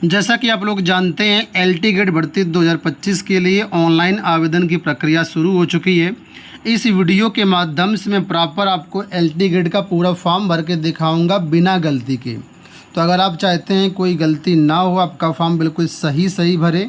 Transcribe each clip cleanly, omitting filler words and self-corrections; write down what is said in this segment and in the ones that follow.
जैसा कि आप लोग जानते हैं एलटी ग्रेड भर्ती 2025 के लिए ऑनलाइन आवेदन की प्रक्रिया शुरू हो चुकी है। इस वीडियो के माध्यम से मैं प्रॉपर आपको एलटी ग्रेड का पूरा फॉर्म भर के दिखाऊंगा बिना गलती के। तो अगर आप चाहते हैं कोई गलती ना हो, आपका फॉर्म बिल्कुल सही भरे,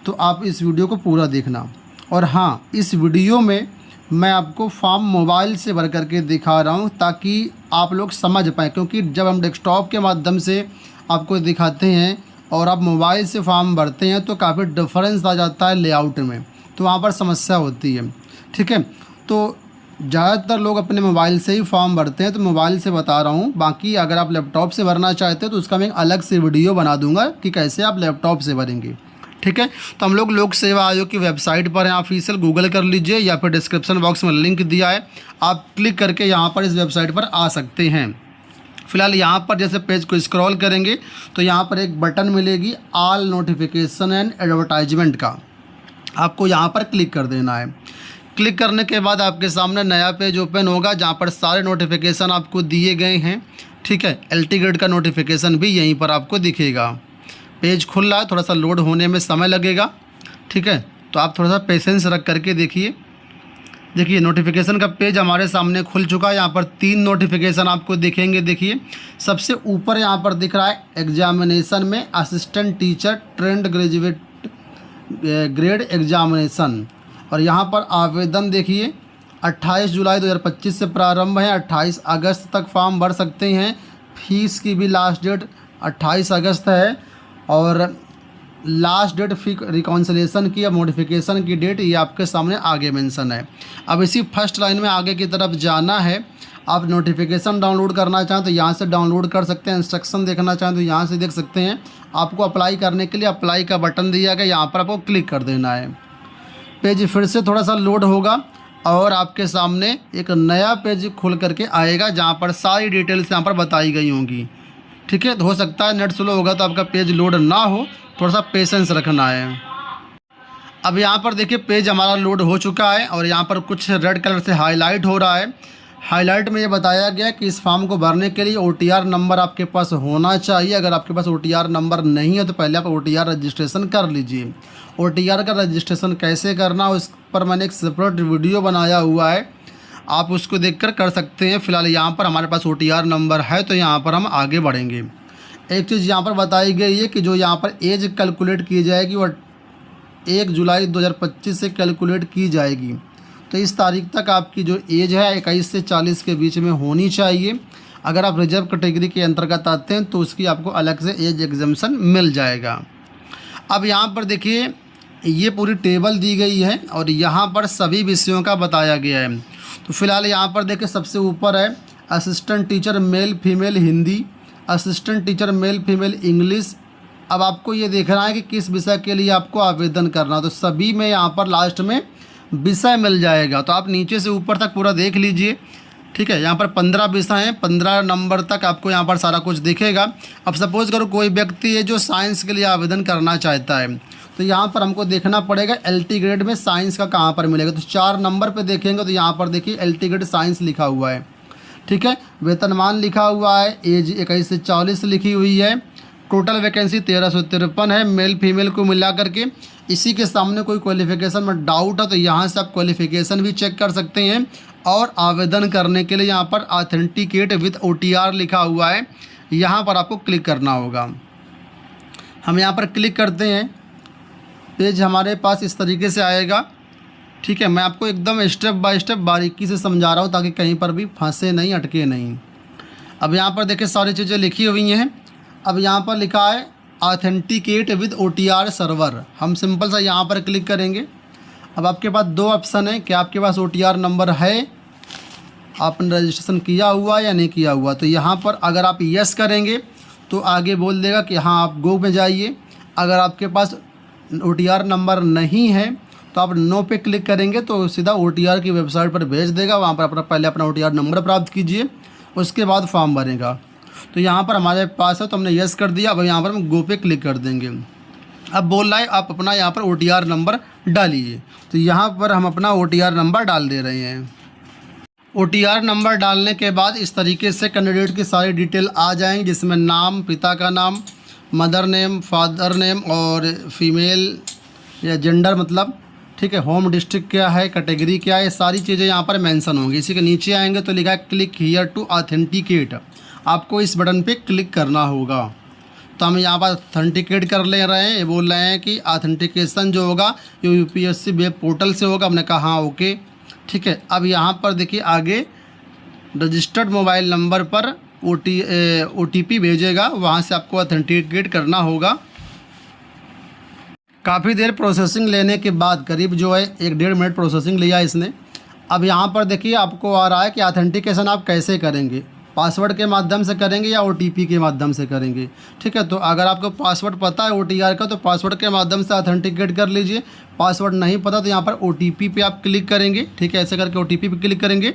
तो आप इस वीडियो को पूरा देखना। और हाँ, इस वीडियो में मैं आपको फॉर्म मोबाइल से भर करके दिखा रहा हूँ ताकि आप लोग समझ पाएँ, क्योंकि जब हम डेस्कटॉप के माध्यम से आपको दिखाते हैं और आप मोबाइल से फॉर्म भरते हैं तो काफ़ी डिफरेंस आ जाता है लेआउट में, तो वहाँ पर समस्या होती है। ठीक है, तो ज़्यादातर लोग अपने मोबाइल से ही फॉर्म भरते हैं, तो मोबाइल से बता रहा हूँ। बाकी अगर आप लैपटॉप से भरना चाहते हैं तो उसका मैं एक अलग से वीडियो बना दूंगा कि कैसे आप लैपटॉप से भरेंगे। ठीक है, तो हम लोग लोक सेवा आयोग की वेबसाइट पर हैं, ऑफिशियल गूगल कर लीजिए या फिर डिस्क्रिप्शन बॉक्स में लिंक दिया है, आप क्लिक करके यहाँ पर इस वेबसाइट पर आ सकते हैं। फिलहाल यहाँ पर जैसे पेज को स्क्रॉल करेंगे तो यहाँ पर एक बटन मिलेगी ऑल नोटिफिकेशन एंड एडवर्टाइजमेंट का, आपको यहाँ पर क्लिक कर देना है। क्लिक करने के बाद आपके सामने नया पेज ओपन होगा जहाँ पर सारे नोटिफिकेशन आपको दिए गए हैं। ठीक है, एलटी ग्रेड का नोटिफिकेशन भी यहीं पर आपको दिखेगा। पेज खुल रहा है, थोड़ा सा लोड होने में समय लगेगा। ठीक है, तो आप थोड़ा सा पेशेंस रख करके देखिए नोटिफिकेशन का पेज हमारे सामने खुल चुका है। यहाँ पर 3 नोटिफिकेशन आपको दिखेंगे। देखिए सबसे ऊपर यहाँ पर दिख रहा है एग्जामिनेशन में assistant teacher trained graduate grade examination, और यहाँ पर आवेदन देखिए 28 जुलाई 2025 से प्रारंभ है, 28 अगस्त तक फॉर्म भर सकते हैं। फीस की भी लास्ट डेट 28 अगस्त है और लास्ट डेट फी रिकॉन्सिलेशन की या मॉडिफिकेशन की डेट ये आपके सामने आगे मेंशन है। अब इसी फर्स्ट लाइन में आगे की तरफ जाना है। आप नोटिफिकेशन डाउनलोड करना चाहें तो यहाँ से डाउनलोड कर सकते हैं, इंस्ट्रक्शन देखना चाहें तो यहाँ से देख सकते हैं। आपको अप्लाई करने के लिए अप्लाई का बटन दिया गया, यहाँ पर आपको क्लिक कर देना है। पेज फिर से थोड़ा सा लोड होगा और आपके सामने एक नया पेज खुल करके आएगा जहाँ पर सारी डिटेल्स यहाँ पर बताई गई होंगी। ठीक है, तो हो सकता है नेट स्लो होगा तो आपका पेज लोड ना हो, थोड़ा सा पेशेंस रखना है। अब यहाँ पर देखिए पेज हमारा लोड हो चुका है और यहाँ पर कुछ रेड कलर से हाईलाइट हो रहा है। हाईलाइट में ये बताया गया कि इस फॉर्म को भरने के लिए OTR नंबर आपके पास होना चाहिए। अगर आपके पास OTR नंबर नहीं है तो पहले आप OTR रजिस्ट्रेशन कर लीजिए। OTR का रजिस्ट्रेशन कैसे करना उस पर मैंने एक सेपरेट वीडियो बनाया हुआ है, आप उसको देखकर कर सकते हैं। फिलहाल यहाँ पर हमारे पास OTR नंबर है तो यहाँ पर हम आगे बढ़ेंगे। एक चीज़ यहाँ पर बताई गई है कि जो यहाँ पर एज कैलकुलेट की जाएगी वो 1 जुलाई 2025 से कैलकुलेट की जाएगी। तो इस तारीख तक आपकी जो एज है 21 से 40 के बीच में होनी चाहिए। अगर आप रिजर्व कैटेगरी के अंतर्गत आते हैं तो उसकी आपको अलग से एज एग्जम्पशन मिल जाएगा। अब यहाँ पर देखिए ये पूरी टेबल दी गई है और यहाँ पर सभी विषयों का बताया गया है। तो फिलहाल यहाँ पर देखिए सबसे ऊपर है assistant teacher male female Hindi, assistant teacher male female English. अब आपको ये देखना है कि किस विषय के लिए आपको आवेदन करना, तो सभी में यहाँ पर लास्ट में विषय मिल जाएगा। तो आप नीचे से ऊपर तक पूरा देख लीजिए। ठीक है, यहाँ पर 15 विषय हैं, 15 नंबर तक आपको यहाँ पर सारा कुछ दिखेगा। अब सपोज़ करो कोई व्यक्ति है जो साइंस के लिए आवेदन करना चाहता है, तो यहाँ पर हमको देखना पड़ेगा एलटी ग्रेड में साइंस का कहाँ पर मिलेगा। तो 4 नंबर पे देखेंगे तो यहाँ पर देखिए एलटी ग्रेड साइंस लिखा हुआ है। ठीक है, वेतनमान लिखा हुआ है, एज 21 से 40 लिखी हुई है, टोटल वैकेंसी 1353 है मेल फीमेल को मिला करके। इसी के सामने कोई क्वालिफिकेशन में डाउट है तो यहाँ से आप क्वालिफिकेशन भी चेक कर सकते हैं। और आवेदन करने के लिए यहाँ पर ऑथेंटिकेट विथ OTR लिखा हुआ है, यहाँ पर आपको क्लिक करना होगा। हम यहाँ पर क्लिक करते हैं, पेज हमारे पास इस तरीके से आएगा। ठीक है, मैं आपको एकदम स्टेप बाय स्टेप बारीकी से समझा रहा हूँ ताकि कहीं पर भी फंसे नहीं, अटके नहीं। अब यहाँ पर देखिए सारी चीज़ें लिखी हुई हैं। अब यहाँ पर लिखा है ऑथेंटिकेट विद OTR सर्वर, हम सिंपल सा यहाँ पर क्लिक करेंगे। अब आपके पास 2 ऑप्शन है कि आपके पास OTR नंबर है, आपने रजिस्ट्रेशन किया हुआ या नहीं किया हुआ। तो यहाँ पर अगर आप यस करेंगे तो आगे बोल देगा कि हाँ आप गो में जाइए। अगर आपके पास OTR नंबर नहीं है तो आप नो पे क्लिक करेंगे तो सीधा OTR की वेबसाइट पर भेज देगा। वहाँ पर पहले अपना OTR नंबर प्राप्त कीजिए, उसके बाद फॉर्म भरेगा। तो यहाँ पर हमारे पास है तो हमने यस कर दिया। अब यहाँ पर हम गो पे क्लिक कर देंगे। अब बोल रहा है आप अपना यहाँ पर OTR नंबर डालिए, तो यहाँ पर हम अपना OTR नंबर डाल दे रहे हैं। OTR नंबर डालने के बाद इस तरीके से कैंडिडेट की सारी डिटेल आ जाएंगी, जिसमें नाम, पिता का नाम, मदर नेम, फादर नेम और फीमेल या जेंडर मतलब, ठीक है। होम डिस्ट्रिक्ट क्या है, कैटेगरी क्या है, सारी चीज़ें यहाँ पर मेंशन होंगी। इसी के नीचे आएंगे तो लिखा है क्लिक हियर टू ऑथेंटिकेट, आपको इस बटन पे क्लिक करना होगा। तो हम यहाँ पर ऑथेंटिकेट कर ले रहे हैं, ये बोल रहे हैं कि ऑथेंटिकेशन जो होगा ये यूपीएससी वेब पोर्टल से होगा। हमने कहा हाँ ओके, ठीक है। अब यहाँ पर देखिए आगे रजिस्टर्ड मोबाइल नंबर पर OTP भेजेगा, वहाँ से आपको ऑथेंटिकेट करना होगा। काफ़ी देर प्रोसेसिंग लेने के बाद करीब जो है 1-1.5 मिनट प्रोसेसिंग लिया इसने। अब यहाँ पर देखिए आपको आ रहा है कि ऑथेंटिकेशन आप कैसे करेंगे, पासवर्ड के माध्यम से करेंगे या OTP के माध्यम से करेंगे, ठीक है। तो अगर आपको पासवर्ड पता है OTR का तो पासवर्ड के माध्यम से ऑथेंटिकेट कर लीजिए। पासवर्ड नहीं पता तो यहाँ पर OTP पे आप क्लिक करेंगे, ठीक है। ऐसे करके OTP पे क्लिक करेंगे।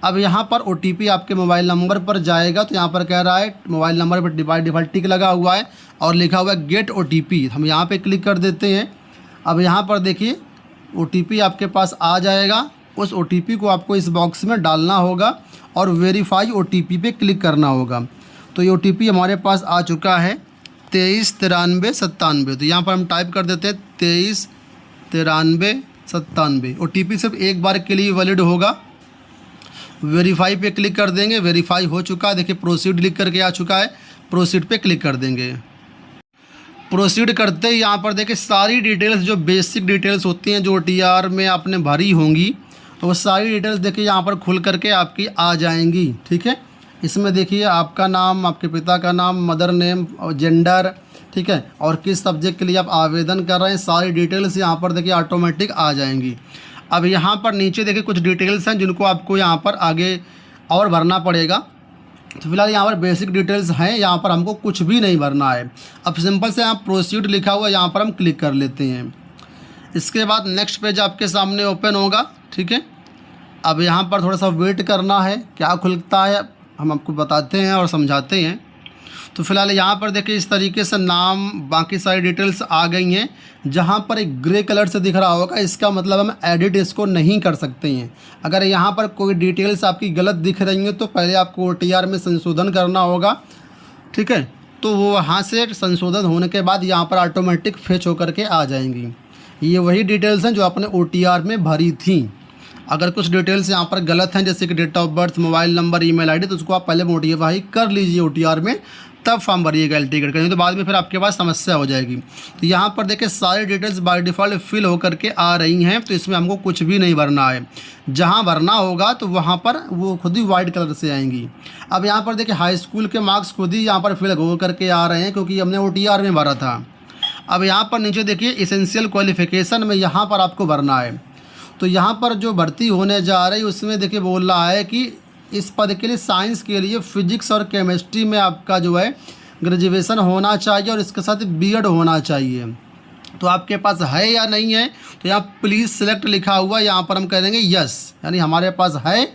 अब यहाँ पर OTP आपके मोबाइल नंबर पर जाएगा, तो यहाँ पर कह रहा है मोबाइल नंबर पर डिफ़ॉल्ट टिक लगा हुआ है और लिखा हुआ है गेट OTP। हम यहाँ पे क्लिक कर देते हैं। अब यहाँ पर देखिए OTP आपके पास आ जाएगा। उस OTP को आपको इस बॉक्स में डालना होगा और वेरीफाई OTP पे क्लिक करना होगा। तो ये OTP हमारे पास आ चुका है 239397। तो यहाँ पर हम टाइप कर देते हैं 239397। OTP सिर्फ एक बार के लिए वैलिड होगा। वेरीफाई पे क्लिक कर देंगे, वेरीफाई हो चुका है। देखिए प्रोसीड लिख करके आ चुका है, प्रोसीड पे क्लिक कर देंगे। प्रोसीड करते ही यहाँ पर देखिए सारी डिटेल्स जो बेसिक डिटेल्स होती हैं जो OTR में आपने भरी होंगी, तो वो सारी डिटेल्स देखिए यहाँ पर खुल करके आपकी आ जाएंगी, ठीक है। इसमें देखिए आपका नाम, आपके पिता का नाम, मदर नेम और जेंडर, ठीक है, और किस सब्जेक्ट के लिए आप आवेदन कर रहे हैं, सारी डिटेल्स यहाँ पर देखिए ऑटोमेटिक आ जाएंगी। अब यहाँ पर नीचे देखिए कुछ डिटेल्स हैं जिनको आपको यहाँ पर आगे और भरना पड़ेगा। तो फिलहाल यहाँ पर बेसिक डिटेल्स हैं, यहाँ पर हमको कुछ भी नहीं भरना है। अब सिंपल से यहाँ प्रोसीड लिखा हुआ है, यहाँ पर हम क्लिक कर लेते हैं। इसके बाद नेक्स्ट पेज आपके सामने ओपन होगा, ठीक है। अब यहाँ पर थोड़ा सा वेट करना है, क्या खुलता है हम आपको बताते हैं और समझाते हैं। तो फिलहाल यहाँ पर देखिए इस तरीके से नाम, बाकी सारी डिटेल्स आ गई हैं। जहाँ पर एक ग्रे कलर से दिख रहा होगा इसका मतलब हम एडिट इसको नहीं कर सकते हैं। अगर यहाँ पर कोई डिटेल्स आपकी गलत दिख रही हैं तो पहले आपको OTR में संशोधन करना होगा, ठीक है। तो वो वहाँ से संशोधन होने के बाद यहाँ पर ऑटोमेटिक फेच होकर के आ जाएंगी। ये वही डिटेल्स हैं जो आपने OTR में भरी थी। अगर कुछ डिटेल्स यहाँ पर गलत हैं जैसे कि date of birth, mobile number, email ID, तो उसको आप पहले मॉडिफाई कर लीजिए OTR में, तब फॉर्म भरिएगा LT टिकट का, नहीं तो बाद में फिर आपके पास समस्या हो जाएगी। तो यहाँ पर देखिए सारी डिटेल्स बाय डिफ़ॉल्ट फिल होकर के आ रही हैं, तो इसमें हमको कुछ भी नहीं भरना है। जहाँ भरना होगा तो वहाँ पर वो खुद ही वाइट कलर से आएंगी। अब यहाँ पर देखिए हाई स्कूल के मार्क्स खुद ही यहाँ पर फिल हो करके आ रहे हैं क्योंकि हमने OTR में भरा था। अब यहाँ पर नीचे देखिए इसेंशियल क्वालिफिकेशन में यहाँ पर आपको भरना है। तो यहाँ पर जो भर्ती होने जा रही है उसमें देखिए बोल रहा है कि इस पद के लिए साइंस के लिए फिजिक्स और केमिस्ट्री में आपका जो है ग्रेजुएशन होना चाहिए और इसके साथ B.Ed होना चाहिए। तो आपके पास है या नहीं है, तो यहाँ प्लीज़ सिलेक्ट लिखा हुआ, यहाँ पर हम कह देंगे यस, यानी हमारे पास है।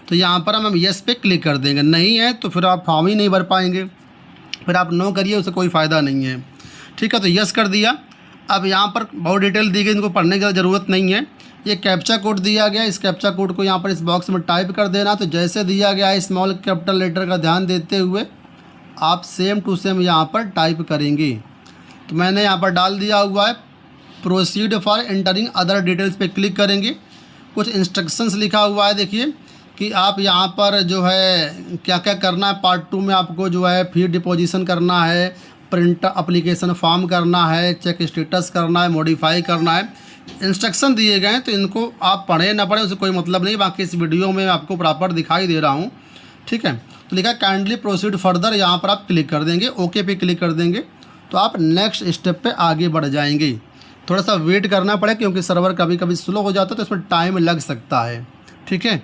तो यहाँ पर हम यस पे क्लिक कर देंगे। नहीं है तो फिर आप फॉर्म ही नहीं भर पाएंगे, फिर आप नो करिए, उससे कोई फ़ायदा नहीं है, ठीक है। तो यस कर दिया। अब यहाँ पर बहुत डिटेल दी गई, इनको पढ़ने की ज़रूरत नहीं है। ये कैप्चा कोड दिया गया, इस कैप्चा कोड को यहाँ पर इस बॉक्स में टाइप कर देना। तो जैसे दिया गया है स्मॉल कैपिटल लेटर का ध्यान देते हुए आप सेम टू सेम यहाँ पर टाइप करेंगे। तो मैंने यहाँ पर डाल दिया हुआ है। Proceed for entering other details पे क्लिक करेंगे। कुछ इंस्ट्रक्शंस लिखा हुआ है देखिए कि आप यहाँ पर जो है क्या क्या करना है। पार्ट 2 में आपको जो है फी डिपोजिशन करना है, प्रिंट एप्लीकेशन फॉर्म करना है, चेक स्टेटस करना है, मॉडिफाई करना है। इंस्ट्रक्शन दिए गए हैं तो इनको आप पढ़ें ना पढ़ें उससे कोई मतलब नहीं, बाकी इस वीडियो में आपको प्रॉपर दिखाई दे रहा हूँ, ठीक है। तो लिखा काइंडली प्रोसीड फर्दर, यहाँ पर आप क्लिक कर देंगे, ओके पे क्लिक कर देंगे तो आप नेक्स्ट स्टेप पे आगे बढ़ जाएंगे। थोड़ा सा वेट करना पड़े क्योंकि सर्वर कभी कभी स्लो हो जाता है तो इसमें टाइम लग सकता है, ठीक है।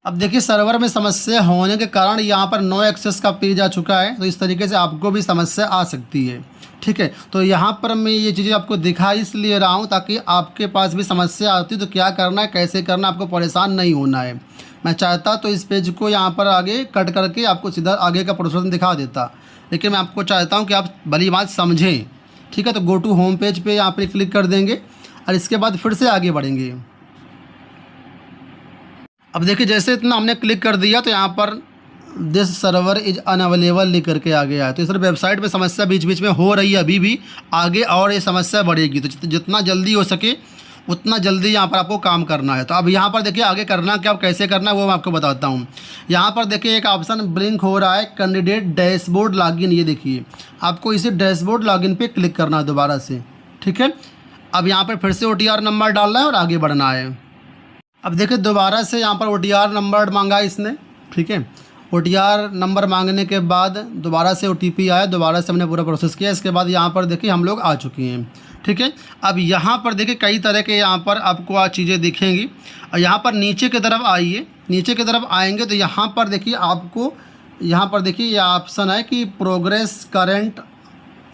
अब देखिए सर्वर में समस्या होने के कारण यहाँ पर नो एक्सेस का पेज आ चुका है, तो इस तरीके से आपको भी समस्या आ सकती है, ठीक है। तो यहाँ पर मैं ये चीज़ें आपको दिखा इसलिए रहा हूँ ताकि आपके पास भी समस्या आती तो क्या करना है, कैसे करना है, आपको परेशान नहीं होना है। मैं चाहता तो इस पेज को यहाँ पर आगे कट करके आपको सीधा आगे का प्रोसेस दिखा देता, लेकिन मैं आपको चाहता हूँ कि आप भली बात समझें, ठीक है। तो गो टू होम पेज पे यहाँ पर क्लिक कर देंगे और इसके बाद फिर से आगे बढ़ेंगे। अब देखिए जैसे इतना हमने क्लिक कर दिया तो यहाँ पर दिस सर्वर इज अनअवेलेबल लिख करके आ गया है। तो इस तरह वेबसाइट में समस्या बीच बीच में हो रही है अभी भी, आगे और ये समस्या बढ़ेगी। तो जितना जल्दी हो सके उतना जल्दी यहाँ पर आपको काम करना है। तो अब यहाँ पर देखिए आगे करना क्या, कैसे करना है वो मैं आपको बताता हूँ। यहाँ पर देखिए एक ऑप्शन ब्लिंक हो रहा है, कैंडिडेट डैशबोर्ड लॉगिन। ये देखिए आपको इसे डैशबोर्ड लॉगिन पे क्लिक करना है दोबारा से, ठीक है। अब यहाँ पर फिर से OTR नंबर डालना है और आगे बढ़ना है। अब देखिए दोबारा से यहाँ पर OTR नंबर मांगा है इसने, ठीक है। OTR नंबर मांगने के बाद दोबारा से OTP आया, दोबारा से हमने पूरा प्रोसेस किया। इसके बाद यहाँ पर देखिए हम लोग आ चुके हैं, ठीक है। अब यहाँ पर देखिए कई तरह के यहाँ पर आपको चीज़ें दिखेंगी। और यहाँ पर नीचे की तरफ आइए, नीचे की तरफ आएंगे तो यहाँ पर देखिए आपको यहाँ पर देखिए ये ऑप्शन है कि progress current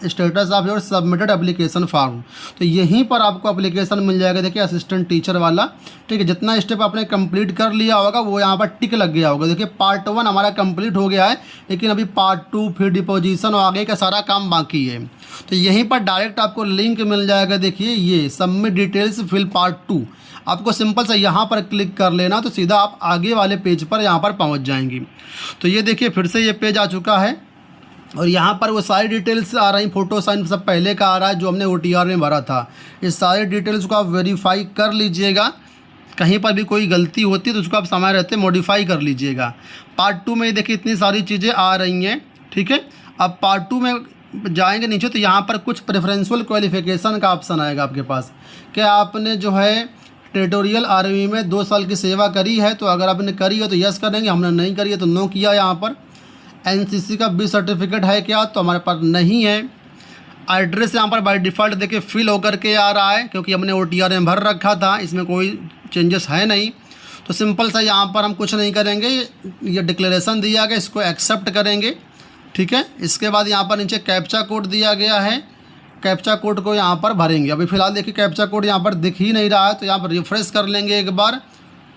status of your submitted application form. तो यहीं पर आपको एप्लीकेशन मिल जाएगा, देखिए असिस्टेंट टीचर वाला, ठीक है। जितना स्टेप आपने कंप्लीट कर लिया होगा वो यहाँ पर टिक लग गया होगा। देखिए पार्ट 1 हमारा कंप्लीट हो गया है, लेकिन अभी पार्ट 2 फिर डिपोजिशन और आगे का सारा काम बाकी है। तो यहीं पर डायरेक्ट आपको लिंक मिल जाएगा, देखिए ये सबमिट डिटेल्स फिल पार्ट 2। आपको सिंपल सा यहाँ पर क्लिक कर लेना तो सीधा आप आगे वाले पेज पर यहाँ पर पहुँच जाएंगी। तो ये देखिए फिर से ये पेज आ चुका है और यहाँ पर वो सारी डिटेल्स आ रही, फ़ोटो साइन सब पहले का आ रहा है जो हमने OTR में भरा था। इस सारे डिटेल्स को आप वेरीफाई कर लीजिएगा, कहीं पर भी कोई गलती होती है तो उसको आप समय रहते मॉडिफाई कर लीजिएगा। पार्ट 2 में देखिए इतनी सारी चीज़ें आ रही हैं, ठीक है। अब पार्ट 2 में जाएंगे नीचे तो यहाँ पर कुछ प्रेफरेंशियल क्वालिफिकेशन का ऑप्शन आएगा आपके पास, क्या आपने जो है टेरिटोरियल आर्मी में 2 साल की सेवा करी है। तो अगर आपने करी है तो यस करेंगे, हमने नहीं करी है तो नो किया। यहाँ पर NCC का भी सर्टिफिकेट है क्या, तो हमारे पास नहीं है। एड्रेस यहाँ पर बाय डिफ़ॉल्ट देखिए फिल होकर के आ रहा है क्योंकि हमने OTR में भर रखा था, इसमें कोई चेंजेस है नहीं। तो सिंपल सा यहाँ पर हम कुछ नहीं करेंगे, ये डिक्लेरेशन दिया गया इसको एक्सेप्ट करेंगे, ठीक है। इसके बाद यहाँ पर नीचे कैप्चा कोड दिया गया है, कैप्चा कोड को यहाँ पर भरेंगे। अभी फ़िलहाल देखिए कैप्चा कोड यहाँ पर दिख ही नहीं रहा है, तो यहाँ पर रिफ्रेश कर लेंगे एक बार,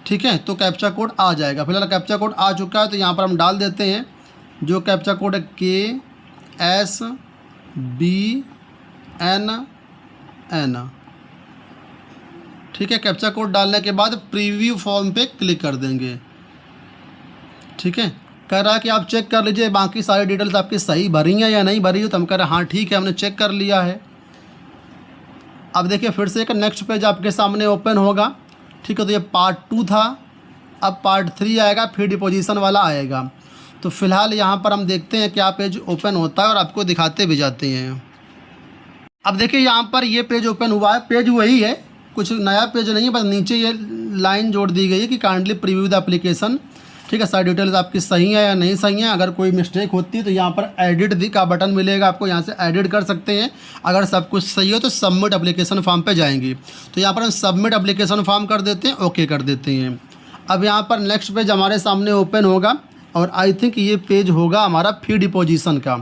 ठीक है। तो कैप्चा कोड आ जाएगा। फिलहाल कैप्चा कोड आ चुका है तो यहाँ पर हम डाल देते हैं जो कैप्चा कोड है KSBNN, ठीक है। कैप्चा कोड डालने के बाद प्रीव्यू फॉर्म पे क्लिक कर देंगे, ठीक है। कह रहा है कि आप चेक कर लीजिए बाकी सारी डिटेल्स आपकी सही भरी हैं या नहीं भरी हो। तो हम कह रहे हैं हाँ ठीक है, हमने चेक कर लिया है। अब देखिए फिर से एक नेक्स्ट पेज आपके सामने ओपन होगा, ठीक है। तो ये पार्ट 2 था, अब पार्ट 3 आएगा, फिर डिपोजिशन वाला आएगा। तो फ़िलहाल यहाँ पर हम देखते हैं क्या पेज ओपन होता है और आपको दिखाते भी जाते हैं। अब देखिए यहाँ पर ये पेज ओपन हुआ है, पेज वही है, कुछ नया पेज नहीं है, बस नीचे ये लाइन जोड़ दी गई है कि काइंडली प्रीव्यू द एप्लीकेशन, ठीक है। सारी डिटेल्स आपकी सही है या नहीं सही है। अगर कोई मिस्टेक होती है तो यहाँ पर एडिट का बटन मिलेगा, आपको यहाँ से एडिट कर सकते हैं। अगर सब कुछ सही हो तो सबमिट एप्लीकेशन फॉर्म पे जाएंगी। तो यहाँ पर हम सबमिट एप्लीकेशन फॉर्म कर देते हैं, ओके कर देते हैं। अब यहाँ पर नेक्स्ट पेज हमारे सामने ओपन होगा और आई थिंक ये पेज होगा हमारा फी डिपोजिशन का।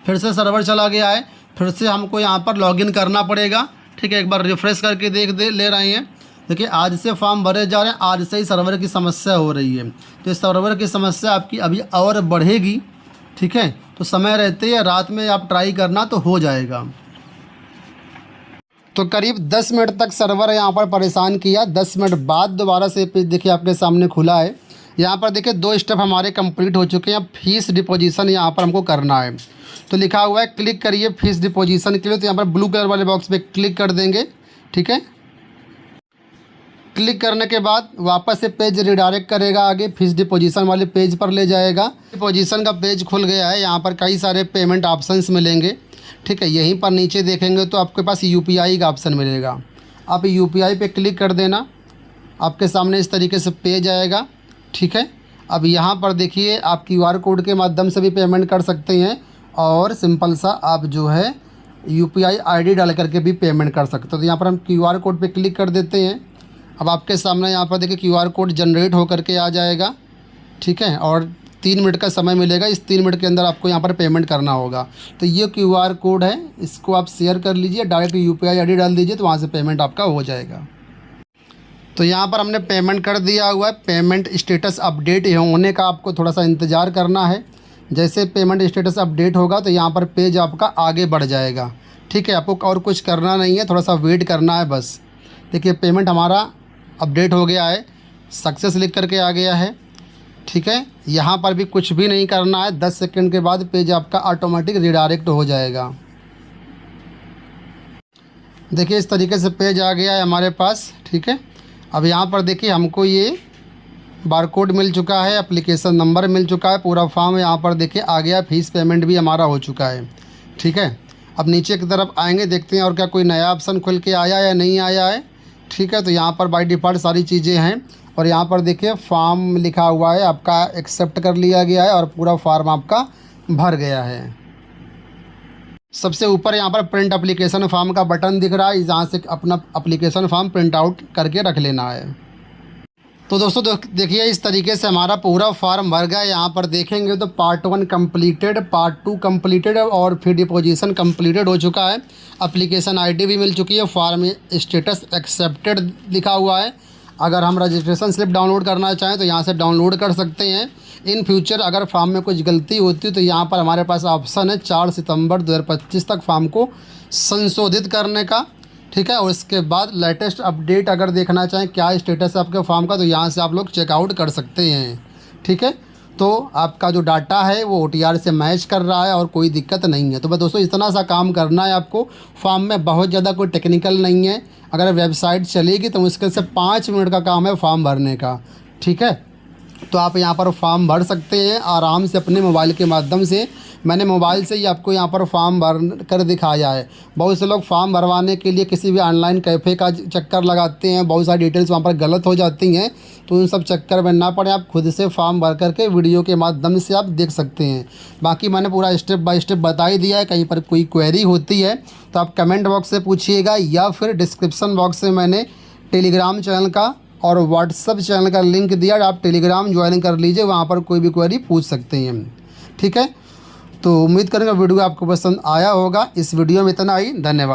फिर से सर्वर चला गया है, फिर से हमको यहाँ पर लॉगिन करना पड़ेगा, ठीक है। एक बार रिफ़्रेश करके ले रहे हैं। देखिए आज से फॉर्म भरे जा रहे हैं, आज से ही सर्वर की समस्या हो रही है। तो इस सर्वर की समस्या आपकी अभी और बढ़ेगी, ठीक है। तो समय रहते ही रात में आप ट्राई करना तो हो जाएगा। तो करीब 10 मिनट तक सर्वर यहाँ पर परेशान किया। 10 मिनट बाद दोबारा से पेज देखिए आपके सामने खुला है। यहाँ पर देखिए 2 स्टेप हमारे कंप्लीट हो चुके हैं। फीस डिपोजिशन यहाँ पर हमको करना है, तो लिखा हुआ है क्लिक करिए फीस डिपोजिशन के लिए। तो यहाँ पर ब्लू कलर वाले बॉक्स पे क्लिक कर देंगे, ठीक है। क्लिक करने के बाद वापस से पेज रिडायरेक्ट करेगा, आगे फीस डिपोजिशन वाले पेज पर ले जाएगा। डिपोजिशन का पेज खुल गया है, यहाँ पर कई सारे पेमेंट ऑप्शंस मिलेंगे, ठीक है। यहीं पर नीचे देखेंगे तो आपके पास UPI का ऑप्शन मिलेगा, आप UPI पे क्लिक कर देना। आपके सामने इस तरीके से पेज आएगा, ठीक है। अब यहाँ पर देखिए आप QR कोड के माध्यम से भी पेमेंट कर सकते हैं और सिंपल सा आप जो है UPI ID डाल करके भी पेमेंट कर सकते हो। तो यहाँ पर हम QR कोड पे क्लिक कर देते हैं। अब आपके सामने यहाँ पर देखिए QR कोड जनरेट हो करके आ जाएगा, ठीक है। और 3 मिनट का समय मिलेगा, इस 3 मिनट के अंदर आपको यहाँ पर पेमेंट करना होगा। तो ये QR कोड है, इसको आप शेयर कर लीजिए, डायरेक्ट UPI ID डाल दीजिए, तो वहाँ से पेमेंट आपका हो जाएगा। तो यहाँ पर हमने पेमेंट कर दिया हुआ है। पेमेंट स्टेटस अपडेट होने का आपको थोड़ा सा इंतज़ार करना है। जैसे पेमेंट स्टेटस अपडेट होगा तो यहाँ पर पेज आपका आगे बढ़ जाएगा, ठीक है। आपको और कुछ करना नहीं है, थोड़ा सा वेट करना है बस। देखिए पेमेंट हमारा अपडेट हो गया है, सक्सेस लिख करके आ गया है। ठीक है, यहाँ पर भी कुछ भी नहीं करना है। 10 सेकंड के बाद पेज आपका ऑटोमेटिक रिडायरेक्ट हो जाएगा। देखिए इस तरीके से पेज आ गया है हमारे पास। ठीक है, अब यहाँ पर देखिए हमको ये बारकोड मिल चुका है, एप्लीकेशन नंबर मिल चुका है, पूरा फॉर्म यहाँ पर देखिए आ गया, फीस पेमेंट भी हमारा हो चुका है। ठीक है, अब नीचे की तरफ आएंगे, देखते हैं और क्या कोई नया ऑप्शन खुल के आया या नहीं आया है। ठीक है, तो यहाँ पर बाय डिफ़ॉल्ट सारी चीज़ें हैं और यहाँ पर देखिए फॉर्म लिखा हुआ है, आपका एक्सेप्ट कर लिया गया है और पूरा फॉर्म आपका भर गया है। सबसे ऊपर यहाँ पर प्रिंट एप्लीकेशन फॉर्म का बटन दिख रहा है, जहाँ से अपना एप्लीकेशन फॉर्म प्रिंट आउट करके रख लेना है। तो दोस्तों देखिए इस तरीके से हमारा पूरा फॉर्म भर गया। यहाँ पर देखेंगे तो पार्ट 1 कंप्लीटेड, पार्ट 2 कंप्लीटेड और फिर डिपोजिशन कंप्लीटेड हो चुका है। एप्लीकेशन आईडी भी मिल चुकी है, फॉर्म स्टेटस एक्सेप्टेड लिखा हुआ है। अगर हम रजिस्ट्रेशन स्लिप डाउनलोड करना चाहें तो यहाँ से डाउनलोड कर सकते हैं। इन फ्यूचर अगर फॉर्म में कुछ गलती होती है तो यहाँ पर हमारे पास ऑप्शन है 4 सितंबर 2025 तक फॉर्म को संशोधित करने का। ठीक है, और इसके बाद लेटेस्ट अपडेट अगर देखना चाहें क्या स्टेटस है आपके फॉर्म का, तो यहाँ से आप लोग चेकआउट कर सकते हैं। ठीक है, तो आपका जो डाटा है वो OTR से मैच कर रहा है और कोई दिक्कत नहीं है। तो बस दोस्तों इतना सा काम करना है आपको। फॉर्म में बहुत ज़्यादा कोई टेक्निकल नहीं है। अगर वेबसाइट चलेगी तो मुश्किल से 5 मिनट का काम है फॉर्म भरने का। ठीक है, तो आप यहाँ पर फॉर्म भर सकते हैं आराम से अपने मोबाइल के माध्यम से। मैंने मोबाइल से ही आपको यहाँ पर फॉर्म भर कर दिखाया है। बहुत से लोग फॉर्म भरवाने के लिए किसी भी ऑनलाइन कैफ़े का चक्कर लगाते हैं, बहुत सारी डिटेल्स वहाँ पर गलत हो जाती हैं। तो उन सब चक्कर में ना पड़े, आप खुद से फॉर्म भर करके वीडियो के माध्यम से आप देख सकते हैं। बाकी मैंने पूरा स्टेप बाय स्टेप बता ही दिया है। कहीं पर कोई क्वेरी होती है तो आप कमेंट बॉक्स से पूछिएगा या फिर डिस्क्रिप्शन बॉक्स से मैंने टेलीग्राम चैनल का और व्हाट्सएप चैनल का लिंक दिया, आप टेलीग्राम ज्वाइन कर लीजिए, वहाँ पर कोई भी क्वेरी पूछ सकते हैं। ठीक है, तो उम्मीद करूँगा वीडियो आपको पसंद आया होगा। इस वीडियो में इतना ही, धन्यवाद।